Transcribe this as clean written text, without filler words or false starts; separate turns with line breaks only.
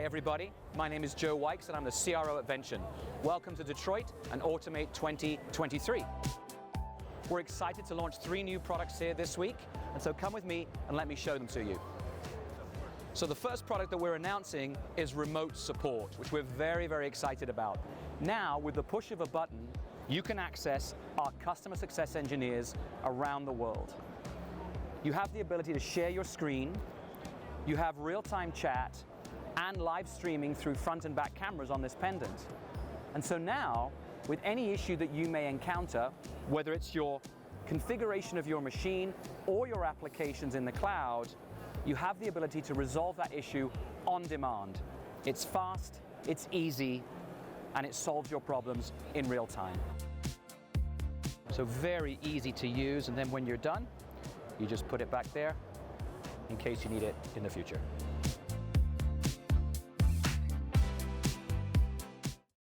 Hi everybody, my name is Joe Wykes and I'm the CRO at Vention. Welcome to Detroit and Automate 2023. We're excited to launch 3 new products here this week, and so come with me and let me show them to you. So the first product that we're announcing is remote support, which we're very excited about. Now, with the push of a button, you can access our customer success engineers around the world. You have the ability to share your screen, you have real-time chat, and live streaming through front and back cameras on this pendant. And so now, with any issue that you may encounter, whether it's your configuration of your machine or your applications in the cloud, you have the ability to resolve that issue on demand. It's fast, it's easy, and it solves your problems in real time. So very easy to use, and then when you're done, you just put it back there in case you need it in the future.